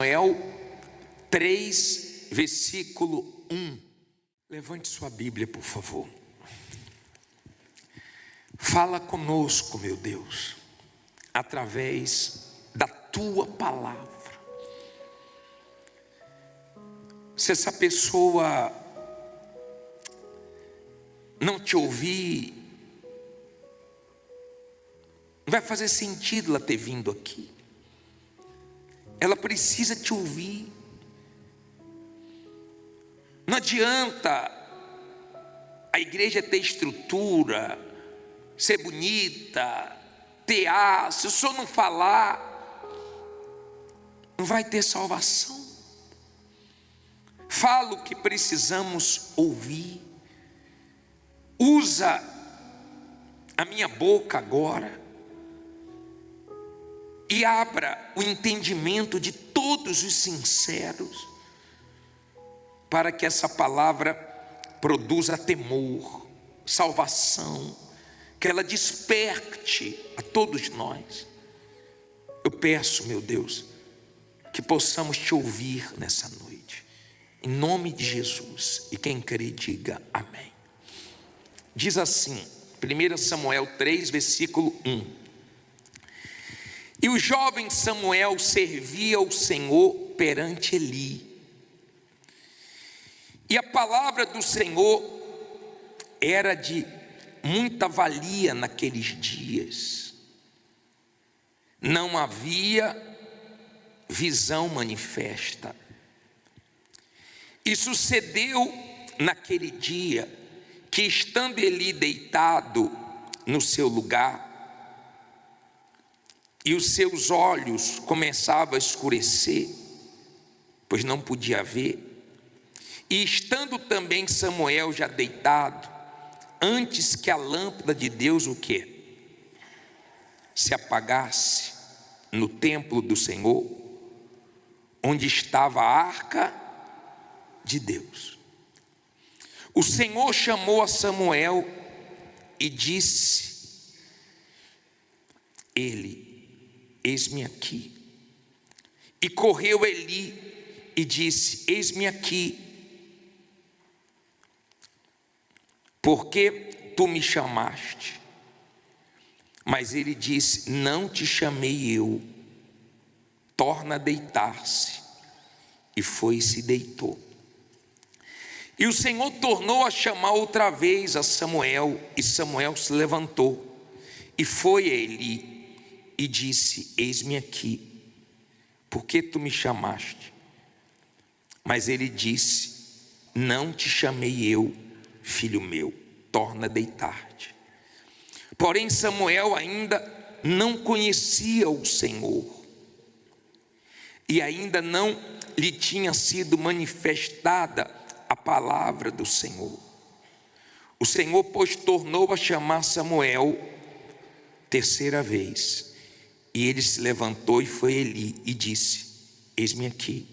Samuel 3, versículo 1. Levante sua Bíblia, por favor. Fala conosco, meu Deus, através da tua palavra. Se essa pessoa não te ouvir, não vai fazer sentido ela ter vindo aqui. Ela precisa te ouvir. Não adianta a igreja ter estrutura, ser bonita, ter ar. Se o senhor não falar, não vai ter salvação. Fala o que precisamos ouvir. Usa a minha boca agora e abra o entendimento de todos os sinceros, para que essa palavra produza temor, salvação, que ela desperte a todos nós. Eu peço, meu Deus, que possamos te ouvir nessa noite, em nome de Jesus. E quem crê, diga amém. Diz assim, 1 Samuel 3, versículo 1. E o jovem Samuel servia ao Senhor perante Eli. E a palavra do Senhor era de muita valia naqueles dias. Não havia visão manifesta. E sucedeu naquele dia que, estando Eli deitado no seu lugar, e os seus olhos começavam a escurecer, pois não podia ver, e estando também Samuel já deitado, antes que a lâmpada de Deus o quê? Se apagasse no templo do Senhor, onde estava a arca de Deus. O Senhor chamou a Samuel e disse: eis-me aqui. E correu Eli e disse: eis-me aqui, porque tu me chamaste. Mas ele disse: não te chamei eu, torna a deitar-se. E foi e se deitou. E o Senhor tornou a chamar outra vez a Samuel, e Samuel se levantou e foi a Eli e disse: eis-me aqui, porque tu me chamaste? Mas ele disse: não te chamei eu, filho meu, torna a deitar-te. Porém Samuel ainda não conhecia o Senhor, e ainda não lhe tinha sido manifestada a palavra do Senhor. O Senhor, pois, tornou a chamar Samuel terceira vez, e ele se levantou e foi a Eli e disse: eis-me aqui,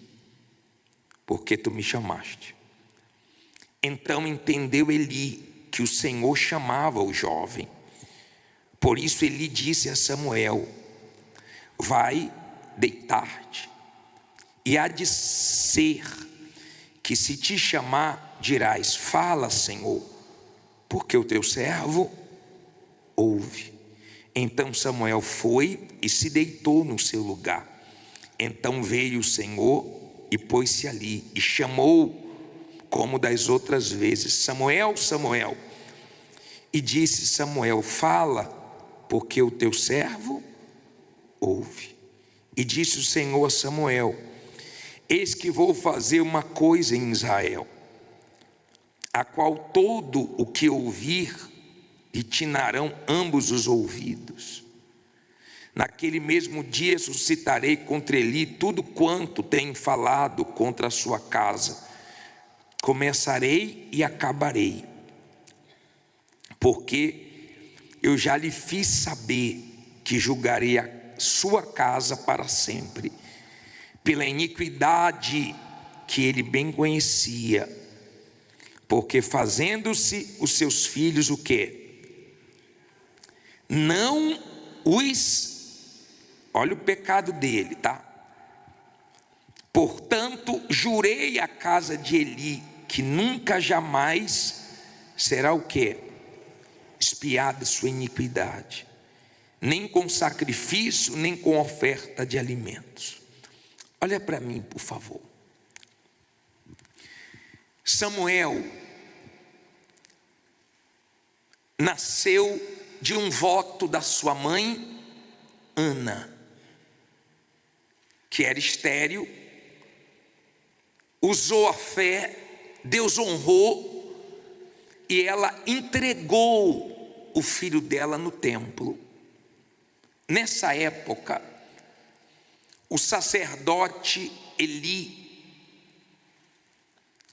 porque tu me chamaste. Então entendeu Eli que o Senhor chamava o jovem. Por isso Eli disse a Samuel: vai deitar-te, e há de ser que, se te chamar, dirás: fala, Senhor, porque o teu servo ouve. Então Samuel foi e se deitou no seu lugar. Então veio o Senhor e pôs-se ali e chamou, como das outras vezes: Samuel, Samuel. E disse Samuel: fala, porque o teu servo ouve. E disse o Senhor a Samuel: eis que vou fazer uma coisa em Israel, a qual todo o que ouvir lhe tinarão ambos os ouvidos. Naquele mesmo dia suscitarei contra Eli tudo quanto tem falado contra a sua casa. Começarei e acabarei, porque eu já lhe fiz saber que julgarei a sua casa para sempre, pela iniquidade que ele bem conhecia, porque fazendo-se os seus filhos o quê? Não os, olha o pecado dele, tá? Portanto, jurei à casa de Eli que nunca jamais será o quê? Espiada sua iniquidade, nem com sacrifício, nem com oferta de alimentos. Olha para mim, por favor. Samuel nasceu de um voto da sua mãe, Ana, que era estéril, usou a fé, Deus honrou, e ela entregou o filho dela no templo. Nessa época, o sacerdote Eli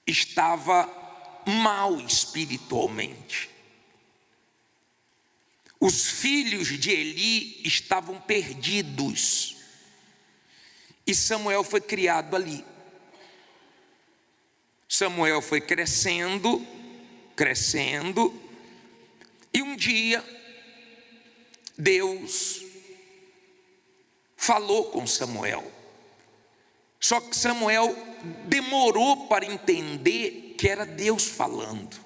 estava mal espiritualmente. Os filhos de Eli estavam perdidos, e Samuel foi criado ali. Samuel foi crescendo, e um dia Deus falou com Samuel. Só que Samuel demorou para entender que era Deus falando.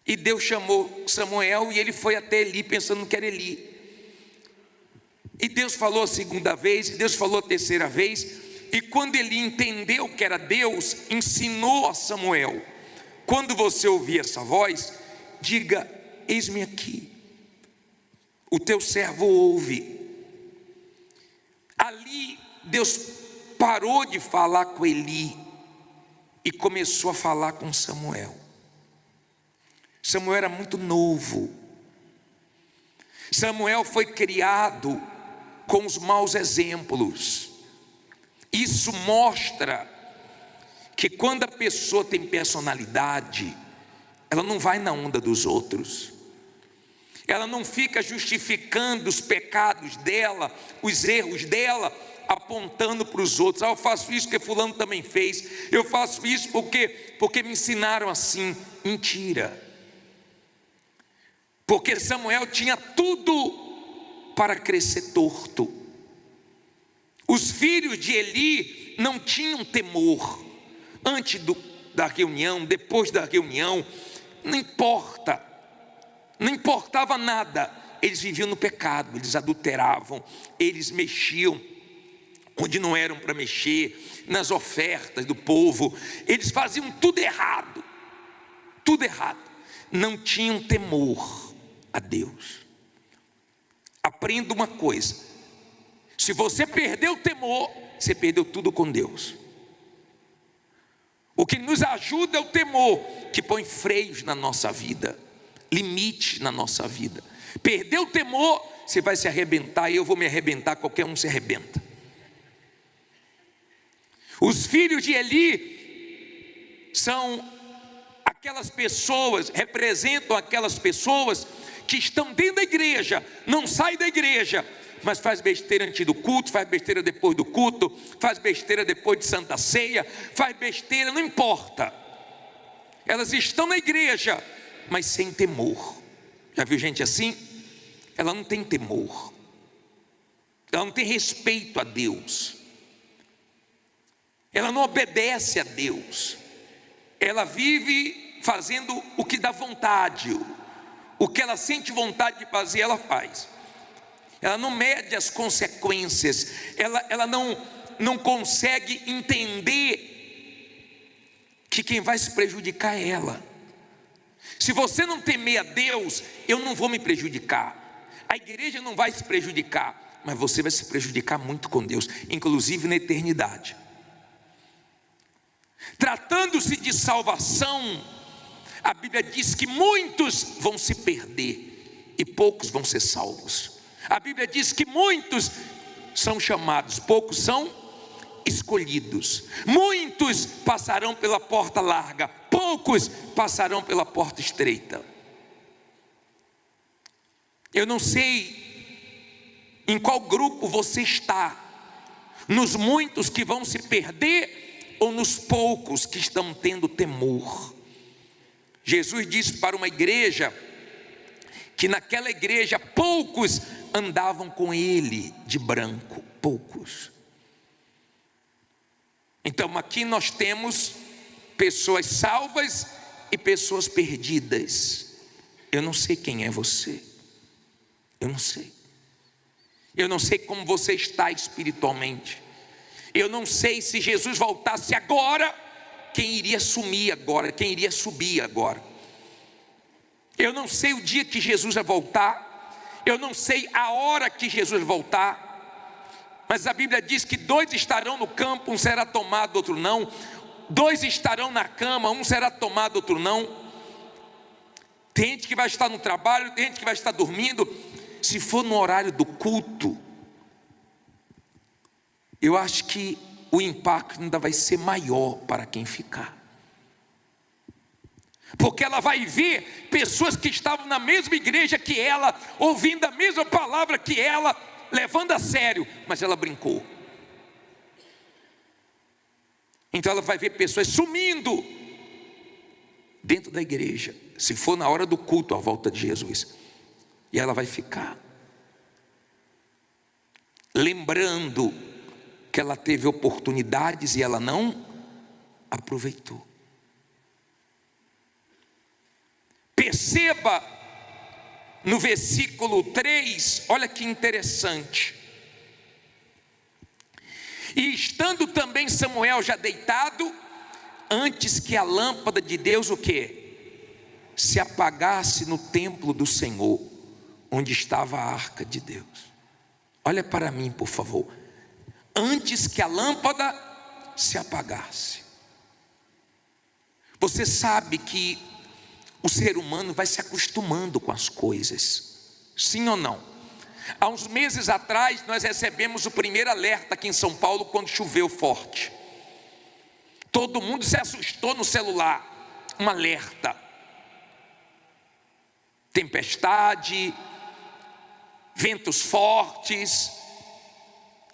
E Deus chamou Samuel e ele foi até Eli pensando que era Eli. E Deus falou a segunda vez, e Deus falou a terceira vez. E quando Eli entendeu que era Deus, ensinou a Samuel: quando você ouvir essa voz, diga: eis-me aqui, o teu servo ouve. Ali Deus parou de falar com Eli e começou a falar com Samuel. Samuel era muito novo. Samuel foi criado com os maus exemplos. Isso mostra que quando a pessoa tem personalidade, ela não vai na onda dos outros. Ela não fica justificando os pecados dela, os erros dela, apontando para os outros. Eu faço isso porque fulano também fez. Eu faço isso porque me ensinaram assim. Mentira. Porque Samuel tinha tudo para crescer torto. Os filhos de Eli não tinham temor. Antes da reunião, depois da reunião, não importava nada. Eles viviam no pecado, eles adulteravam, eles mexiam onde não eram para mexer, nas ofertas do povo, eles faziam tudo errado, não tinham temor a Deus. Aprenda uma coisa: se você perdeu o temor, você perdeu tudo com Deus. O que nos ajuda é o temor, que põe freios na nossa vida, limites na nossa vida. Perder o temor, você vai se arrebentar, e eu vou me arrebentar, qualquer um se arrebenta. Os filhos de Eli são aquelas pessoas, representam aquelas pessoas que estão dentro da igreja, não saem da igreja, mas faz besteira antes do culto, faz besteira depois do culto, faz besteira depois de Santa Ceia, faz besteira, não importa. Elas estão na igreja, mas sem temor. Já viu gente assim? Ela não tem temor, ela não tem respeito a Deus, ela não obedece a Deus, ela vive fazendo o que dá vontade, o que ela sente vontade de fazer, ela faz. Ela não mede as consequências, ela não consegue entender que quem vai se prejudicar é ela. Se você não temer a Deus, eu não vou me prejudicar, a igreja não vai se prejudicar, mas você vai se prejudicar muito com Deus, inclusive na eternidade. Tratando-se de salvação, a Bíblia diz que muitos vão se perder e poucos vão ser salvos. A Bíblia diz que muitos são chamados, poucos são escolhidos. Muitos passarão pela porta larga, poucos passarão pela porta estreita. Eu não sei em qual grupo você está, nos muitos que vão se perder ou nos poucos que estão tendo temor. Jesus disse para uma igreja que naquela igreja poucos andavam com ele de branco, poucos. Então aqui nós temos pessoas salvas e pessoas perdidas. Eu não sei quem é você. Eu não sei. Eu não sei como você está espiritualmente. Eu não sei se Jesus voltasse agora, quem iria sumir agora, quem iria subir agora. Eu não sei o dia que Jesus vai voltar. Eu não sei a hora que Jesus vai voltar. Mas a Bíblia diz que 2 estarão no campo, um será tomado, outro não. 2 estarão na cama, um será tomado, outro não. Tem gente que vai estar no trabalho, tem gente que vai estar dormindo. Se for no horário do culto, eu acho que o impacto ainda vai ser maior para quem ficar. Porque ela vai ver pessoas que estavam na mesma igreja que ela, ouvindo a mesma palavra que ela, levando a sério, mas ela brincou. Então ela vai ver pessoas sumindo dentro da igreja, se for na hora do culto à volta de Jesus, e ela vai ficar lembrando que ela teve oportunidades e ela não aproveitou. Perceba no versículo 3, olha que interessante. E estando também Samuel já deitado, antes que a lâmpada de Deus o quê? Se apagasse no templo do Senhor, onde estava a arca de Deus. Olha para mim, por favor. Antes que a lâmpada se apagasse. Você sabe que o ser humano vai se acostumando com as coisas, sim ou não? Há uns meses atrás nós recebemos o primeiro alerta aqui em São Paulo quando choveu forte. Todo mundo se assustou no celular, um alerta. Tempestade, ventos fortes,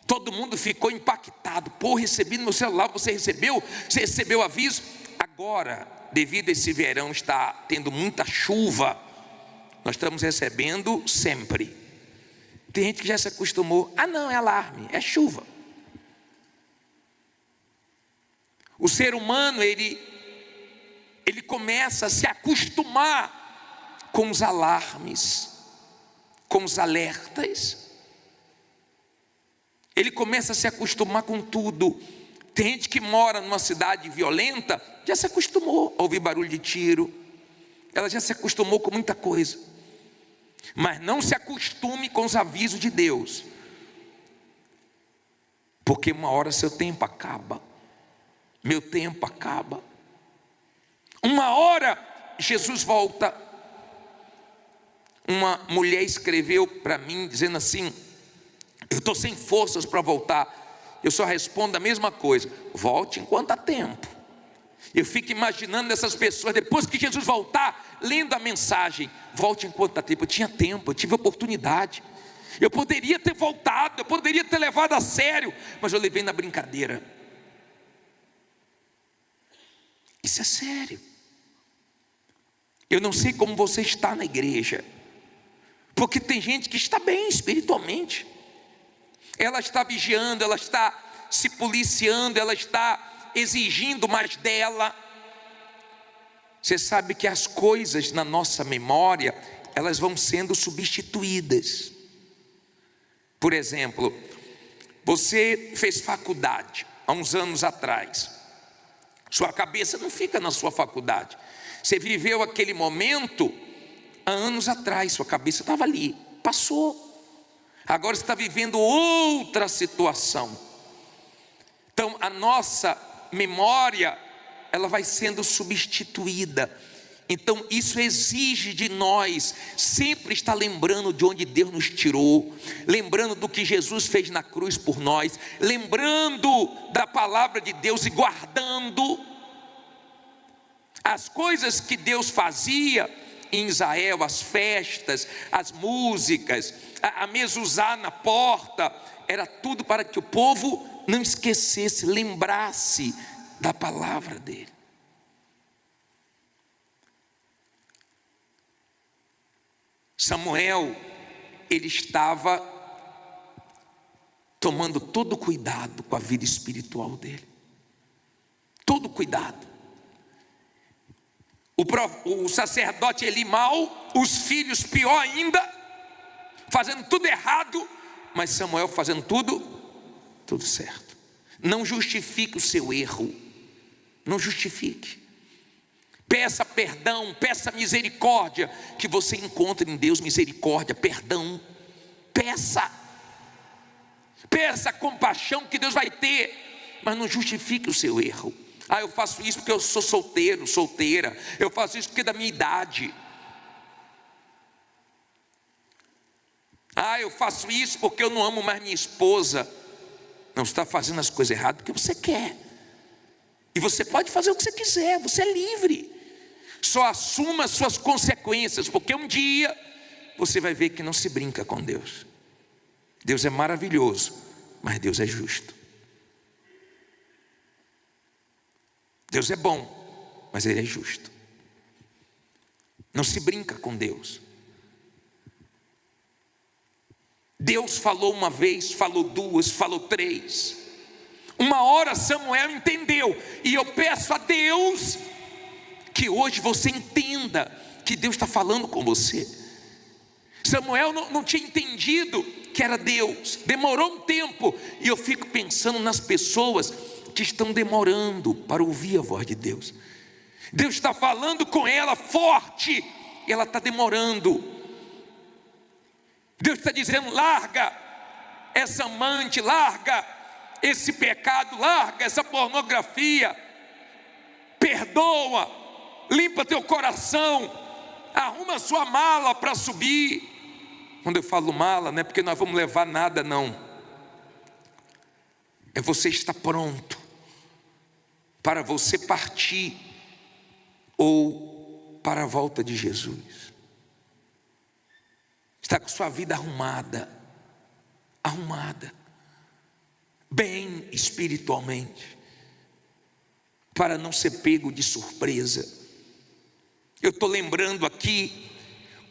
todo mundo ficou impactado. Pô, recebi no meu celular, você recebeu? Você recebeu aviso? Agora, devido a esse verão estar tendo muita chuva, nós estamos recebendo sempre. Tem gente que já se acostumou. Ah não, é alarme, é chuva. O ser humano, ele começa a se acostumar com os alarmes, com os alertas. Ele começa a se acostumar com tudo. Tem gente que mora numa cidade violenta, já se acostumou a ouvir barulho de tiro. Ela já se acostumou com muita coisa. Mas não se acostume com os avisos de Deus, porque uma hora seu tempo acaba, meu tempo acaba. Uma hora Jesus volta. Uma mulher escreveu para mim dizendo assim: eu estou sem forças para voltar. Eu só respondo a mesma coisa: volte enquanto há tempo. Eu fico imaginando essas pessoas, depois que Jesus voltar, lendo a mensagem: volte enquanto há tempo. Eu tinha tempo, eu tive oportunidade, eu poderia ter voltado, eu poderia ter levado a sério, mas eu levei na brincadeira. Isso é sério. Eu não sei como você está na igreja, porque tem gente que está bem espiritualmente, ela está vigiando, ela está se policiando, ela está exigindo mais dela. Você sabe que as coisas na nossa memória, elas vão sendo substituídas. Por exemplo, você fez faculdade há uns anos atrás, sua cabeça não fica na sua faculdade. Você viveu aquele momento há anos atrás, sua cabeça estava ali, passou. Agora você está vivendo outra situação. Então a nossa memória, ela vai sendo substituída. Então isso exige de nós sempre estar lembrando de onde Deus nos tirou, lembrando do que Jesus fez na cruz por nós, lembrando da palavra de Deus e guardando as coisas que Deus fazia em Israel, as festas, as músicas, a mezuzá na porta, era tudo para que o povo não esquecesse, lembrasse da palavra dele. Samuel, ele estava tomando todo cuidado com a vida espiritual dele. cuidado. O sacerdote Eli mal, os filhos pior ainda, fazendo tudo errado, mas Samuel fazendo tudo certo. Não justifique o seu erro, não justifique. Peça perdão, peça misericórdia, que você encontre em Deus misericórdia, perdão. Peça compaixão que Deus vai ter, mas não justifique o seu erro. Eu faço isso porque eu sou solteiro, solteira. Eu faço isso porque é da minha idade. Eu faço isso porque eu não amo mais minha esposa. Não, você está fazendo as coisas erradas porque você quer. E você pode fazer o que você quiser, você é livre. Só assuma as suas consequências, porque um dia você vai ver que não se brinca com Deus. Deus é maravilhoso, mas Deus é justo. Deus é bom, mas Ele é justo. Não se brinca com Deus. Deus falou uma vez, falou duas, falou três. Uma hora Samuel entendeu, e eu peço a Deus que hoje você entenda que Deus está falando com você. Samuel não tinha entendido que era Deus, demorou um tempo, e eu fico pensando nas pessoas que estão demorando para ouvir a voz de Deus. Deus está falando com ela forte, e ela está demorando. Deus está dizendo: larga essa amante, larga esse pecado, larga essa pornografia, perdoa, limpa teu coração, arruma sua mala para subir. Quando eu falo mala, não é porque nós vamos levar nada, não. É você estar pronto para você partir ou para a volta de Jesus. Está com sua vida arrumada, bem espiritualmente, para não ser pego de surpresa. Eu estou lembrando aqui,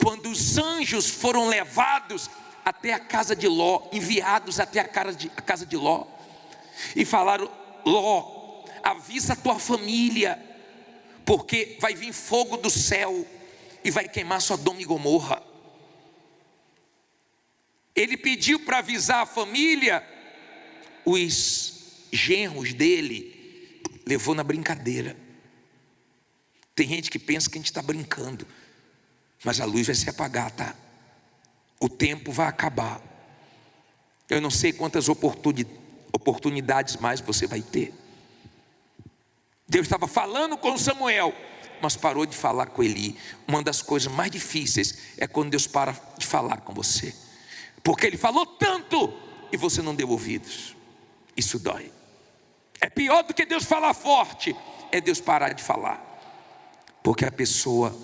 quando os anjos foram levados até a casa de Ló, enviados até a casa de Ló, e falaram: Ló, avisa a tua família, porque vai vir fogo do céu e vai queimar Sodoma e Gomorra. Ele pediu para avisar a família, os genros dele levou na brincadeira. Tem gente que pensa que a gente está brincando, mas a luz vai se apagar, tá? O tempo vai acabar. Eu não sei quantas oportunidades mais você vai ter. Deus estava falando com Samuel, mas parou de falar com Eli. Uma das coisas mais difíceis é quando Deus para de falar com você, porque Ele falou tanto e você não deu ouvidos. Isso dói. É pior do que Deus falar forte, é Deus parar de falar, porque a pessoa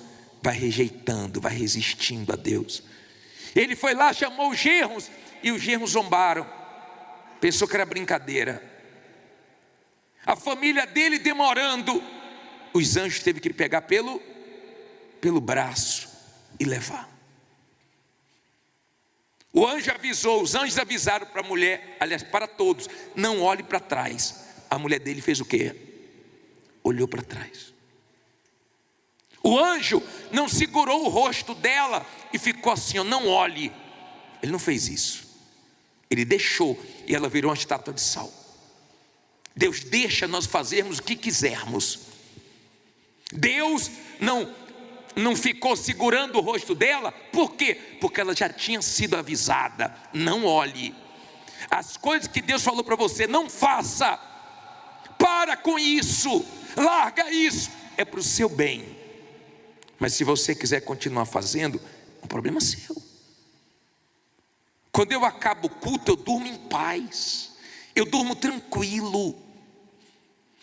vai rejeitando, vai resistindo a Deus. Ele foi lá, chamou os genros, e os genros zombaram, pensou que era brincadeira. A família dele demorando, os anjos teve que pegar pelo braço e levar. O anjo avisou, os anjos avisaram para a mulher, aliás, para todos: não olhe para trás. A mulher dele fez o quê? Olhou para trás. O anjo não segurou o rosto dela e ficou assim: não olhe. Ele não fez isso. Ele deixou, e ela virou uma estátua de sal. Deus deixa nós fazermos o que quisermos. Deus não ficou segurando o rosto dela. Por quê? Porque ela já tinha sido avisada: não olhe. As coisas que Deus falou para você, não faça. Para com isso, larga isso, é para o seu bem. Mas se você quiser continuar fazendo, o problema é seu. Quando eu acabo o culto, eu durmo em paz, eu durmo tranquilo.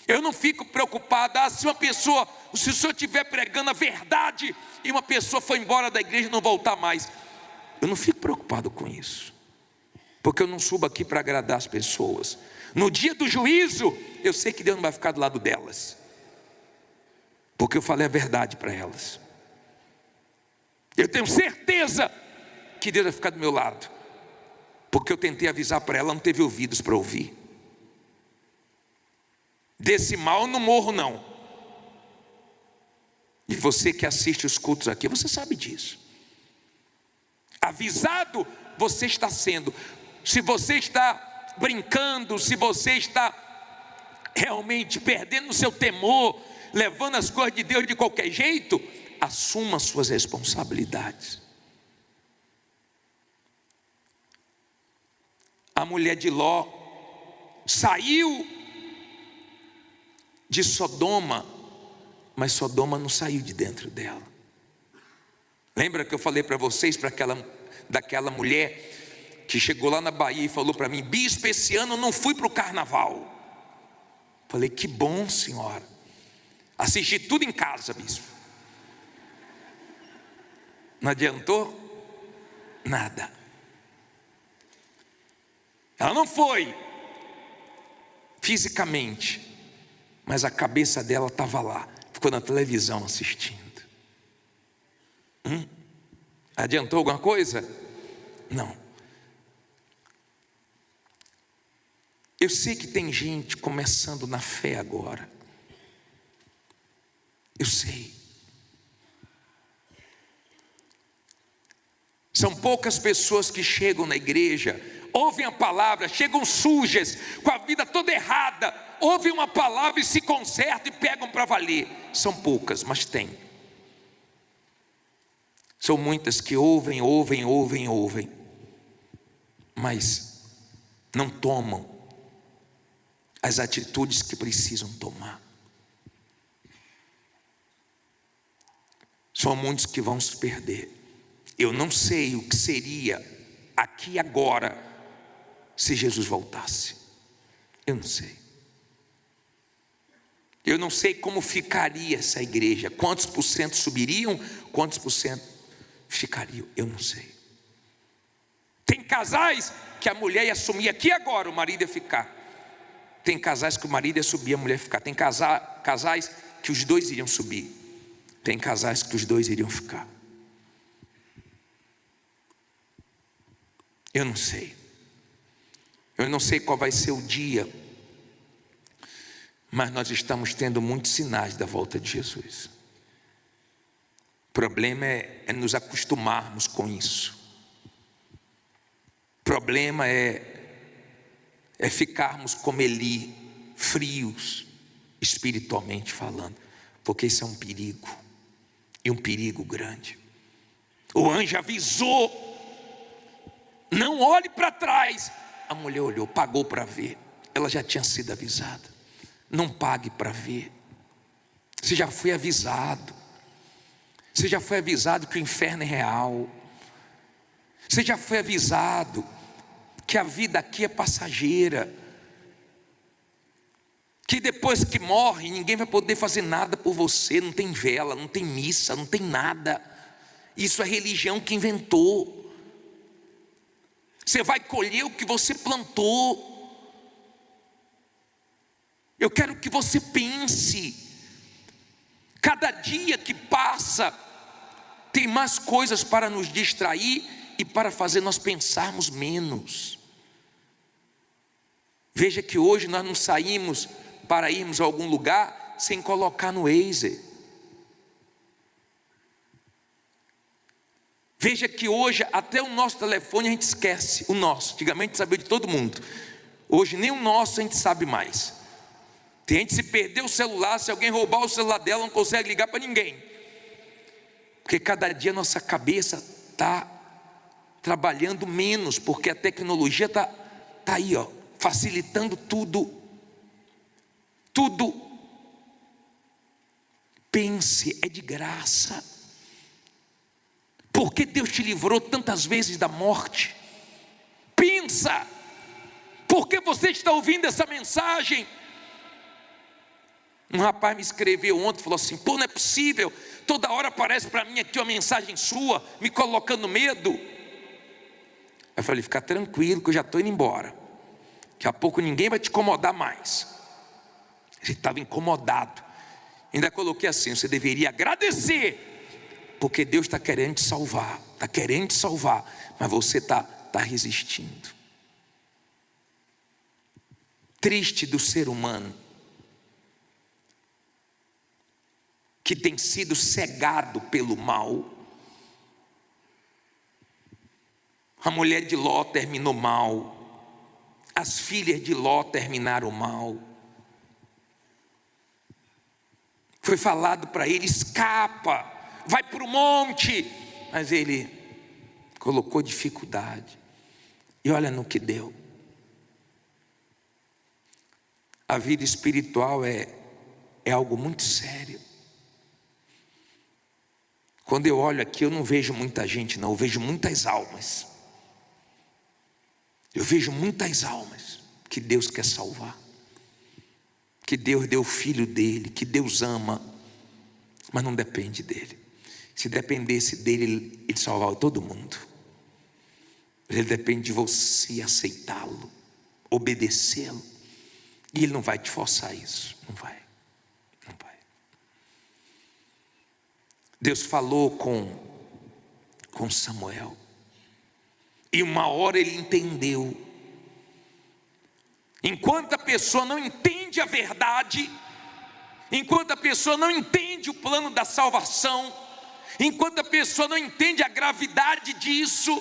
Eu não fico preocupado: se o senhor estiver pregando a verdade e uma pessoa foi embora da igreja e não voltar mais. Eu não fico preocupado com isso, porque eu não subo aqui para agradar as pessoas. No dia do juízo, eu sei que Deus não vai ficar do lado delas, porque eu falei a verdade para elas. Eu tenho certeza que Deus vai ficar do meu lado, porque eu tentei avisar para ela, não teve ouvidos para ouvir. Desse mal eu não morro não. E você que assiste os cultos aqui, você sabe disso. Avisado você está sendo. Se você está brincando, se você está realmente perdendo o seu temor, levando as coisas de Deus de qualquer jeito, assuma suas responsabilidades. A mulher de Ló saiu de Sodoma, mas Sodoma não saiu de dentro dela. Lembra que eu falei para vocês, daquela mulher que chegou lá na Bahia e falou para mim: bispo, esse ano eu não fui para o carnaval. Falei: que bom, senhora. Assisti tudo em casa, bispo. Não adiantou nada. Ela não foi fisicamente, mas a cabeça dela estava lá, ficou na televisão assistindo. Adiantou alguma coisa? Não. Eu sei que tem gente começando na fé agora. Eu sei. São poucas pessoas que chegam na igreja, ouvem a palavra, chegam sujas, com a vida toda errada, ouvem uma palavra e se consertam e pegam para valer. São poucas, mas tem. São muitas que ouvem, mas não tomam as atitudes que precisam tomar. São muitos que vão se perder. Eu não sei o que seria aqui agora se Jesus voltasse. Eu não sei. Eu não sei como ficaria essa igreja. Quantos por cento subiriam? Quantos por cento ficariam? Eu não sei. Tem casais que a mulher ia assumir aqui agora, o marido ia ficar. Tem casais que o marido ia subir, a mulher ia ficar. Tem casais que os dois iriam subir. Tem casais que os dois iriam ficar. Eu não sei. Eu não sei qual vai ser o dia, mas nós estamos tendo muitos sinais da volta de Jesus. O problema é nos acostumarmos com isso. O problema é ficarmos como Eli, frios, espiritualmente falando, porque isso é um perigo, e um perigo grande. O anjo avisou: não olhe para trás. A mulher olhou, pagou para ver. Ela já tinha sido avisada. Não pague para ver. Você já foi avisado. Você já foi avisado que o inferno é real. Você já foi avisado que a vida aqui é passageira, que depois que morre ninguém vai poder fazer nada por você. Não tem vela, não tem missa, não tem nada. Isso é religião que inventou. Você vai colher o que você plantou. Eu quero que você pense. Cada dia que passa tem mais coisas para nos distrair e para fazer nós pensarmos menos. Veja que hoje nós não saímos para irmos a algum lugar sem colocar no Waze. Veja que hoje até o nosso telefone a gente esquece, o nosso. Antigamente sabia de todo mundo. Hoje nem o nosso a gente sabe mais. Tem gente, se perder o celular, se alguém roubar o celular dela, não consegue ligar para ninguém. Porque cada dia nossa cabeça está trabalhando menos, porque a tecnologia está aí, facilitando tudo. Tudo. Pense, é de graça. Por que Deus te livrou tantas vezes da morte? Pensa. Por que você está ouvindo essa mensagem? Um rapaz me escreveu ontem, falou assim: pô, não é possível, toda hora aparece para mim aqui uma mensagem sua, me colocando medo. Eu falei: fica tranquilo que eu já estou indo embora. Daqui a pouco ninguém vai te incomodar mais. Ele estava incomodado. Ainda coloquei assim: você deveria agradecer, porque Deus está querendo te salvar. Está querendo te salvar, mas você está resistindo. Triste do ser humano que tem sido cegado pelo mal. A mulher de Ló terminou mal. As filhas de Ló terminaram mal. Foi falado para ele: escapa, vai para o monte. Mas ele colocou dificuldade. E olha no que deu. A vida espiritual é algo muito sério. Quando eu olho aqui, eu não vejo muita gente, não. Eu vejo muitas almas. Eu vejo muitas almas que Deus quer salvar, que Deus deu o filho dele, que Deus ama, mas não depende dele. Se dependesse dele, ele salvava todo mundo. Ele depende de você aceitá-lo, obedecê-lo, e ele não vai te forçar isso. Não vai. Deus falou com Samuel, e uma hora ele entendeu. Enquanto a pessoa não entende a verdade, enquanto a pessoa não entende o plano da salvação, enquanto a pessoa não entende a gravidade disso,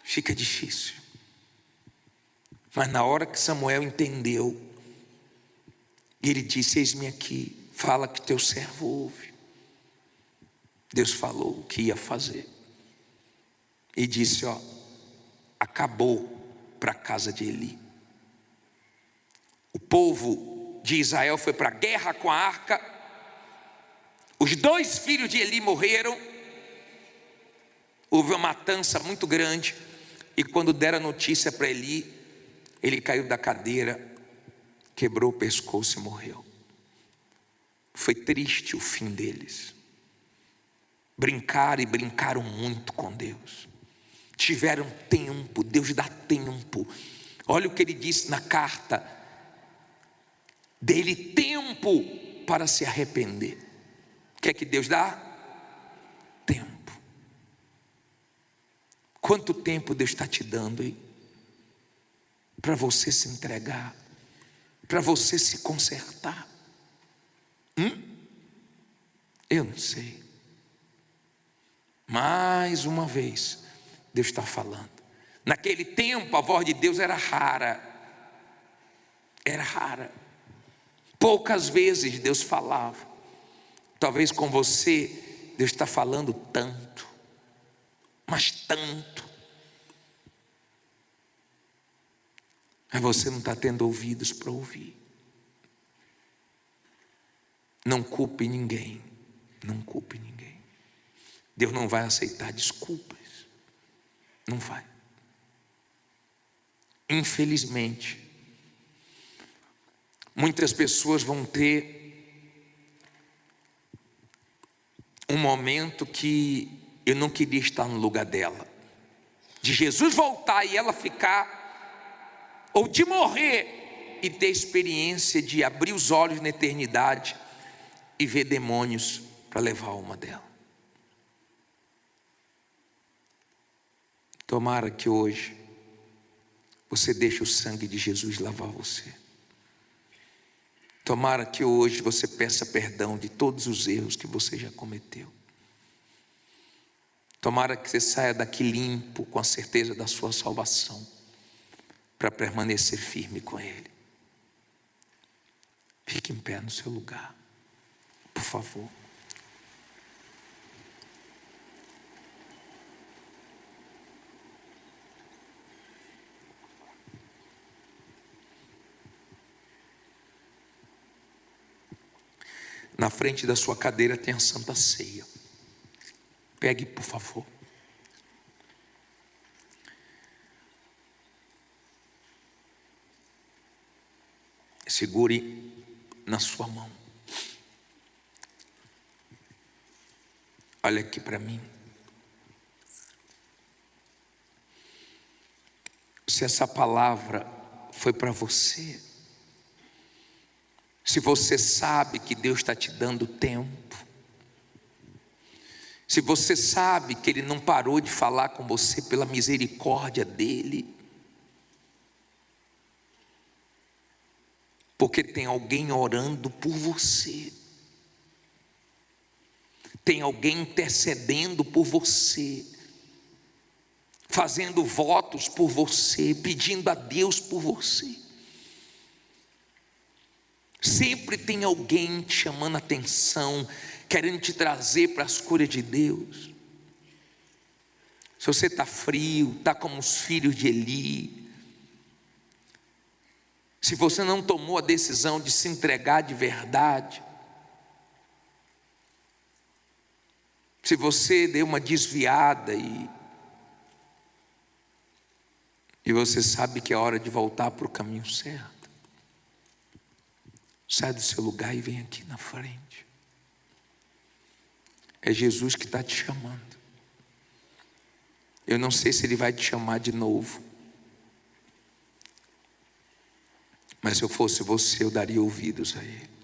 fica difícil. Mas na hora que Samuel entendeu, ele disse: eis-me aqui, fala que teu servo ouve. Deus falou o que ia fazer e disse: ó, acabou para a casa de Eli. O povo de Israel foi para a guerra com a arca. Os 2 filhos de Eli morreram. Houve uma matança muito grande. E quando deram a notícia para Eli, ele caiu da cadeira, quebrou o pescoço e morreu. Foi triste o fim deles. Brincaram e brincaram muito com Deus. Tiveram tempo, Deus dá tempo. Olha o que ele disse na carta: dê-lhe tempo para se arrepender. O que é que Deus dá? Tempo. Quanto tempo Deus está te dando aí? Para você se entregar, para você se consertar. Eu não sei. Mais uma vez, Deus está falando. Naquele tempo a voz de Deus era rara. Era rara. Poucas vezes Deus falava. Talvez com você Deus está falando tanto, mas tanto. Mas você não está tendo ouvidos para ouvir. Não culpe ninguém. Não culpe ninguém. Deus não vai aceitar desculpas. Não vai. Infelizmente, muitas pessoas vão ter um momento que eu não queria estar no lugar dela. De Jesus voltar e ela ficar, ou de morrer e ter experiência de abrir os olhos na eternidade e ver demônios para levar a alma dela. Tomara que hoje você deixe o sangue de Jesus lavar você. Tomara que hoje você peça perdão de todos os erros que você já cometeu. Tomara que você saia daqui limpo, com a certeza da sua salvação, para permanecer firme com Ele. Fique em pé no seu lugar, por favor. Na frente da sua cadeira tem a Santa Ceia. Pegue, por favor. Segure na sua mão. Olha aqui para mim. Se essa palavra foi para você, se você sabe que Deus está te dando tempo, se você sabe que Ele não parou de falar com você pela misericórdia dEle, porque tem alguém orando por você, tem alguém intercedendo por você, fazendo votos por você, pedindo a Deus por você. Sempre tem alguém te chamando a atenção, querendo te trazer para as coisas de Deus. Se você está frio, está como os filhos de Eli, se você não tomou a decisão de se entregar de verdade, se você deu uma desviada e você sabe que é hora de voltar para o caminho certo, sai do seu lugar e vem aqui na frente. É Jesus que está te chamando. Eu não sei se Ele vai te chamar de novo, mas se eu fosse você, eu daria ouvidos a Ele.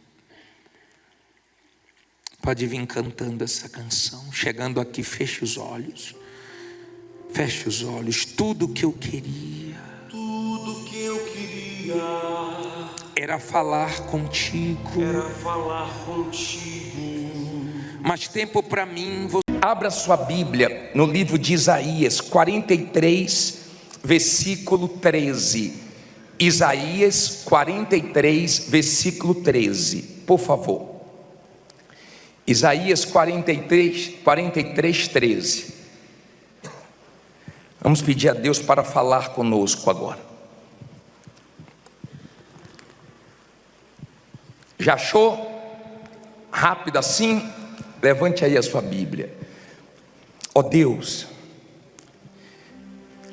Pode vir cantando essa canção. Chegando aqui, feche os olhos. Feche os olhos. Tudo que eu queria era falar contigo. Mas tempo para mim. Abra sua Bíblia no livro de Isaías 43, versículo 13. Isaías 43, versículo 13. Por favor. Isaías 43, 13. Vamos pedir a Deus para falar conosco agora. Já achou? Rápido assim? Levante aí a sua Bíblia. Ó Deus,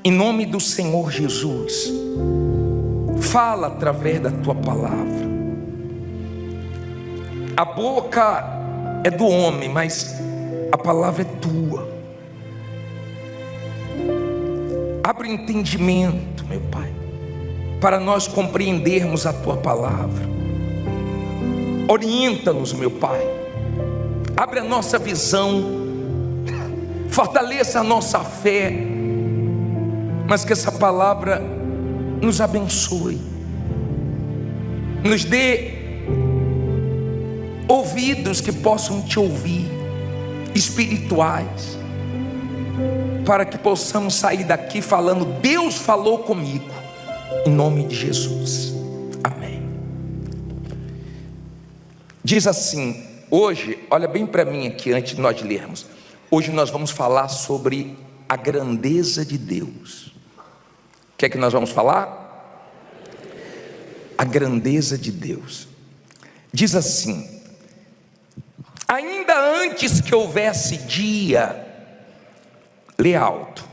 em nome do Senhor Jesus, fala através da tua palavra. A boca é do homem, mas a palavra é tua. Abre o entendimento, meu Pai, para nós compreendermos a tua palavra. Orienta-nos, meu Pai. Abre a nossa visão, fortaleça a nossa fé, mas que essa palavra nos abençoe, nos dê ouvidos que possam te ouvir, espirituais, para que possamos sair daqui falando: Deus falou comigo, em nome de Jesus, amém. Diz assim, hoje, olha bem para mim aqui antes de nós lermos. Hoje nós vamos falar sobre a grandeza de Deus. O que é que nós vamos falar? A grandeza de Deus. Diz assim: ainda antes que houvesse dia, lê alto,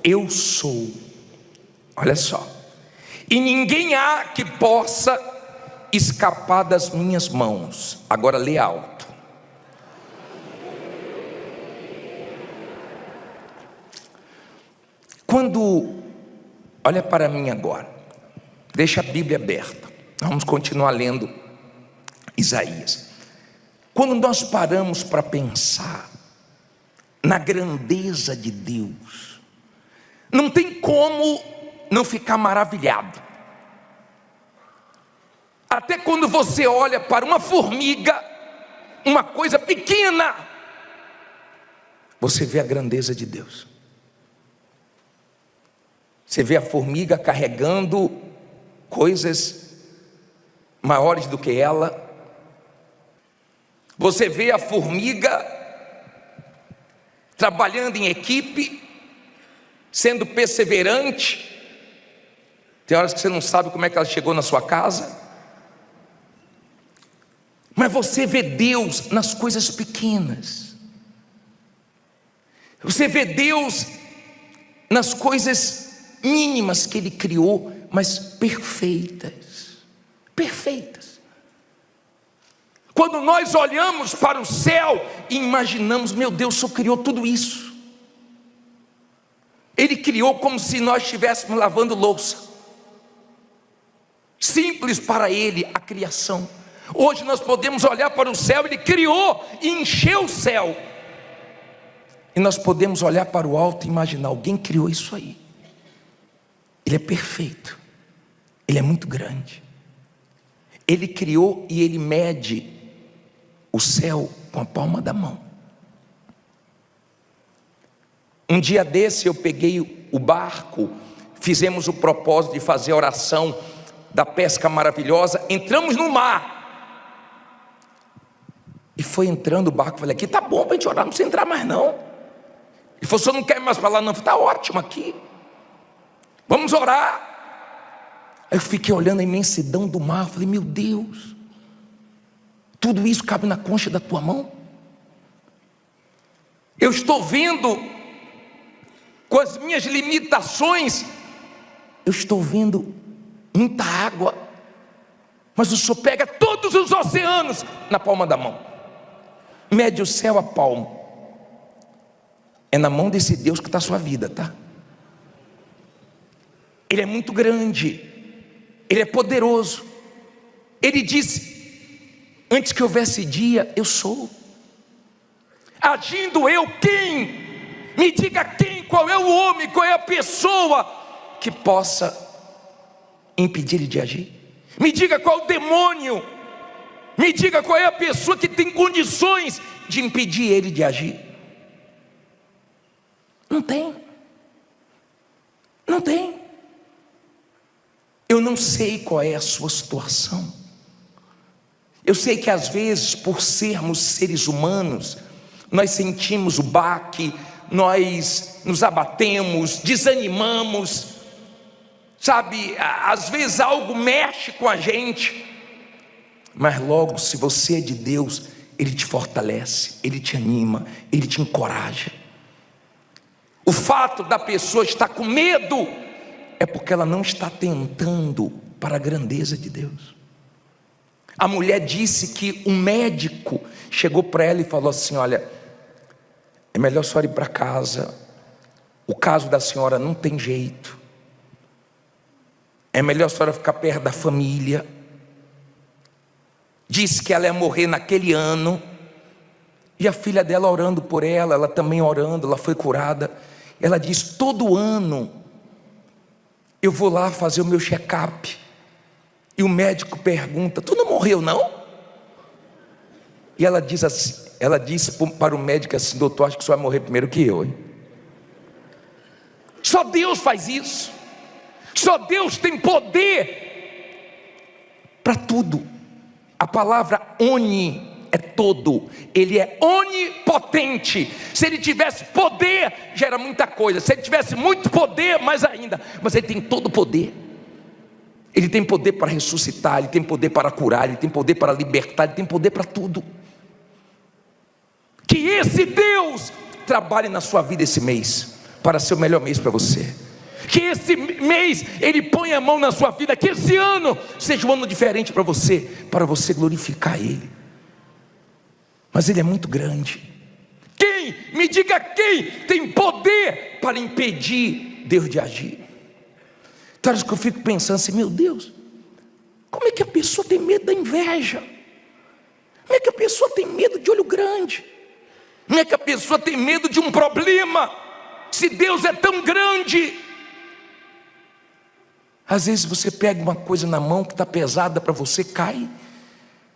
eu sou. Olha só. E ninguém há que possa escapar das minhas mãos. Agora lê alto. Quando, olha para mim agora, deixa a Bíblia aberta, vamos continuar lendo Isaías. Quando nós paramos para pensar na grandeza de Deus, não tem como não ficar maravilhado. Até quando você olha para uma formiga, uma coisa pequena, você vê a grandeza de Deus. Você vê a formiga carregando coisas maiores do que ela. Você vê a formiga trabalhando em equipe, sendo perseverante. Tem horas que você não sabe como é que ela chegou na sua casa. Mas você vê Deus nas coisas pequenas. Você vê Deus nas coisas mínimas que Ele criou, mas perfeitas. Perfeitas. Quando nós olhamos para o céu e imaginamos, meu Deus, só criou tudo isso. Ele criou como se nós estivéssemos lavando louça. Simples para Ele a criação. Hoje nós podemos olhar para o céu, Ele criou e encheu o céu. E nós podemos olhar para o alto e imaginar, alguém criou isso aí. Ele é perfeito. Ele é muito grande. Ele criou e Ele mede o céu com a palma da mão. Um dia desse eu peguei o barco, fizemos o propósito de fazer a oração da pesca maravilhosa, entramos no mar. E foi entrando o barco, falei, aqui tá bom para a gente orar, não precisa entrar mais não. Ele falou, você não quer mais falar não? Está ótimo aqui, vamos orar. Aí eu fiquei olhando a imensidão do mar, falei, meu Deus, tudo isso cabe na concha da tua mão? Eu estou vendo, com as minhas limitações, eu estou vendo muita água, mas o Senhor pega todos os oceanos na palma da mão, mede o céu a palmo. É na mão desse Deus que está a sua vida, tá? Ele é muito grande, Ele é poderoso. Ele disse, antes que houvesse dia, eu sou. Agindo eu, quem? Me diga quem, qual é o homem, qual é a pessoa que possa impedir ele de agir? Me diga qual é o demônio, me diga qual é a pessoa que tem condições de impedir ele de agir. Não tem. Não tem. Eu não sei qual é a sua situação. Eu sei que às vezes, por sermos seres humanos, nós sentimos o baque, nós nos abatemos, desanimamos, sabe, às vezes algo mexe com a gente, mas logo, se você é de Deus, Ele te fortalece, Ele te anima, Ele te encoraja. O fato da pessoa estar com medo é porque ela não está tentando para a grandeza de Deus. A mulher disse que um médico chegou para ela e falou assim, olha, é melhor a senhora ir para casa, o caso da senhora não tem jeito, é melhor a senhora ficar perto da família. Disse que ela ia morrer naquele ano, e a filha dela orando por ela, ela também orando, ela foi curada. Ela disse, todo ano eu vou lá fazer o meu check-up, e o médico pergunta, tu não morreu não? E ela diz assim, ela disse para o médico assim, doutor, acho que você vai morrer primeiro que eu, hein? Só Deus faz isso. Só Deus tem poder para tudo. A palavra oni é todo, Ele é onipotente. Se Ele tivesse poder, já era muita coisa. Se Ele tivesse muito poder, mais ainda. Mas Ele tem todo o poder. Ele tem poder para ressuscitar, Ele tem poder para curar, Ele tem poder para libertar, Ele tem poder para tudo. Que esse Deus trabalhe na sua vida esse mês, para ser o melhor mês para você. Que esse mês Ele ponha a mão na sua vida, que esse ano seja um ano diferente para você glorificar Ele. Mas Ele é muito grande. Quem? Me diga quem tem poder para impedir Deus de agir? Então que eu fico pensando assim, meu Deus, como é que a pessoa tem medo da inveja? Como é que a pessoa tem medo de olho grande? Como é que a pessoa tem medo de um problema, se Deus é tão grande? Às vezes você pega uma coisa na mão que está pesada para você, cai.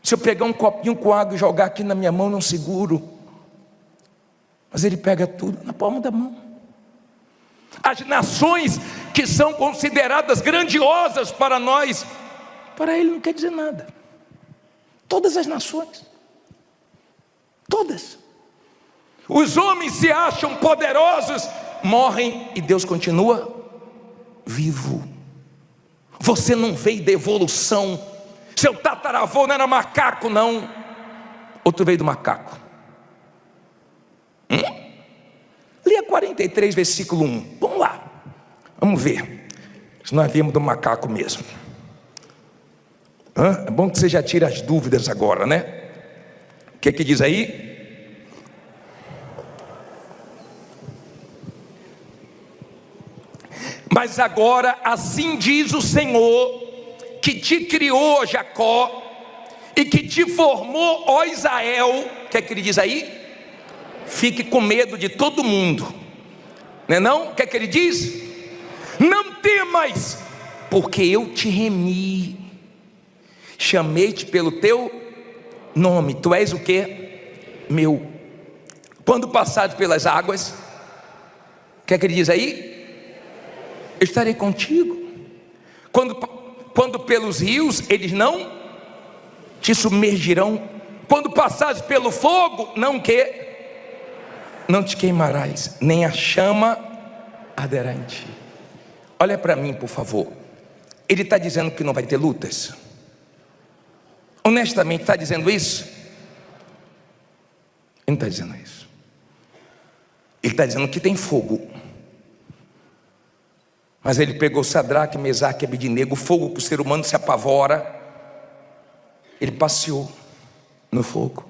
Se eu pegar um copinho com água e jogar aqui na minha mão, não seguro. Mas Ele pega tudo na palma da mão. As nações que são consideradas grandiosas para nós, para Ele não quer dizer nada. Todas as nações, todas. Os homens se acham poderosos, morrem e Deus continua vivo. Você não veio da evolução. Seu tataravô não era macaco não. Outro veio do macaco. Leia 43 versículo 1. Vamos lá, vamos ver se nós viemos do macaco mesmo. É bom que você já tira as dúvidas agora, né? O que diz aí? Mas agora assim diz o Senhor, que te criou, Jacó, e que te formou, ó Israel. O que ele diz aí? Fique com medo de todo mundo, não é não? O que ele diz? Não temas, porque eu te remi, chamei-te pelo teu nome. Tu és o quê? meu. Quando passares pelas águas, o que é que ele diz aí? Eu estarei contigo. Quando pelos rios, eles não te submergirão. Quando passares pelo fogo, não te queimarás, nem a chama arderá em ti. Olha para mim, por favor. Ele está dizendo que não vai ter lutas? Honestamente, está dizendo isso? Ele não está dizendo isso. Ele está dizendo que tem fogo. Mas ele pegou Sadraque, Mesaque e Abednego, fogo que o ser humano se apavora. Ele passeou no fogo.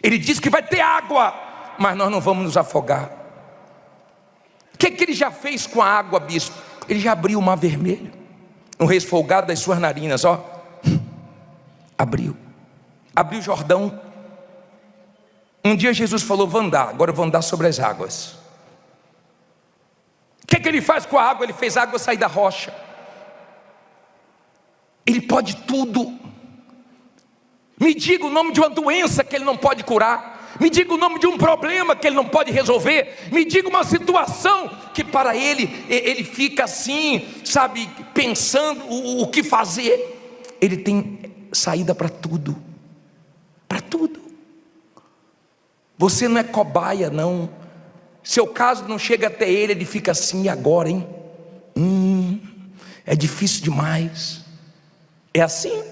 Ele disse que vai ter água, mas nós não vamos nos afogar. O que ele já fez com a água, bispo? Ele já abriu o mar vermelho, no resfolgado das suas narinas, ó. Abriu o Jordão. Um dia Jesus falou: vou andar, agora eu vou andar sobre as águas. O que ele faz com a água? Ele fez a água sair da rocha. Ele pode tudo. Me diga o nome de uma doença que ele não pode curar. Me diga o nome de um problema que ele não pode resolver. Me diga uma situação que para ele fica assim, sabe, pensando o que fazer. Ele tem saída para tudo. Para tudo. Você não é cobaia, não. Seu caso não chega até ele fica assim: e agora, hein? É difícil demais. É assim?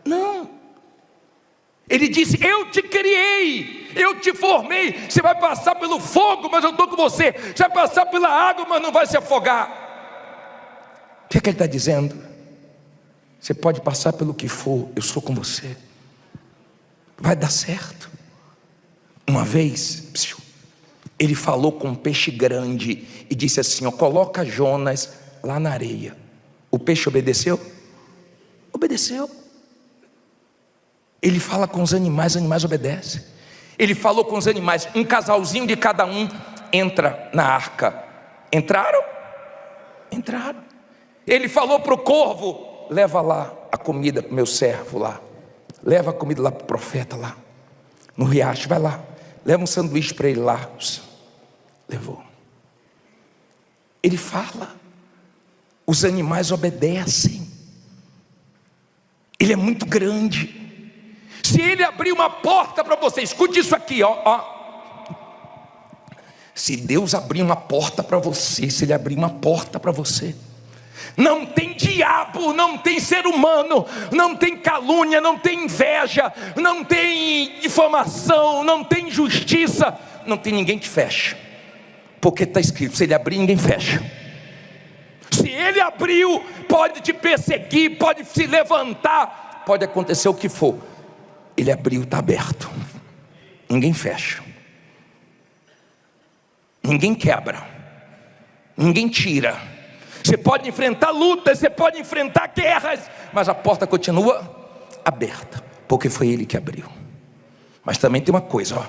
Não. Ele disse: eu te criei, eu te formei. Você vai passar pelo fogo, mas eu estou com você. Você vai passar pela água, mas não vai se afogar. O que ele está dizendo? Você pode passar pelo que for, eu sou com você. Vai dar certo. Uma vez, ele falou com um peixe grande e disse assim: ó, coloca Jonas lá na areia. O peixe obedeceu? Obedeceu. Ele fala com os animais obedecem. Ele falou com os animais, um casalzinho de cada um entra na arca. Entraram? Entraram. Ele falou para o corvo: leva lá a comida para o meu servo lá. Leva a comida lá para o profeta lá no riacho, vai lá. Leva um sanduíche para ele lá. Levou. Ele fala. Os animais obedecem. Ele é muito grande. Se ele abrir uma porta para você, escute isso aqui, ó. Se Deus abrir uma porta para você, se ele abrir uma porta para você, não tem diabo, não tem ser humano, não tem calúnia, não tem inveja, não tem difamação, não tem injustiça, não tem ninguém que feche. Porque está escrito: se ele abrir, ninguém fecha. Se ele abriu, pode te perseguir, pode se levantar, pode acontecer o que for. Ele abriu, está aberto. Ninguém fecha. Ninguém quebra. Ninguém tira. Você pode enfrentar lutas, você pode enfrentar guerras, mas a porta continua aberta, porque foi ele que abriu. Mas também tem uma coisa, ó.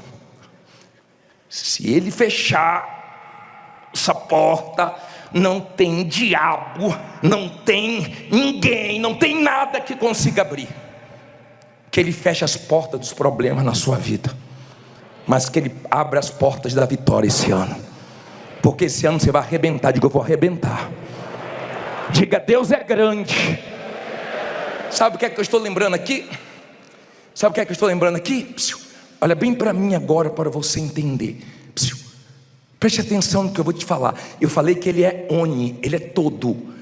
Se ele fechar essa porta, não tem diabo, não tem ninguém, não tem nada que consiga abrir. Que ele feche as portas dos problemas na sua vida, mas que ele abra as portas da vitória esse ano. Porque esse ano você vai arrebentar. Diga: eu vou arrebentar. Diga: Deus é grande. Sabe o que é que eu estou lembrando aqui? Sabe o que é que eu estou lembrando aqui? Olha bem para mim agora, para você entender. Preste atenção no que eu vou te falar. Eu falei que ele é ele é todo,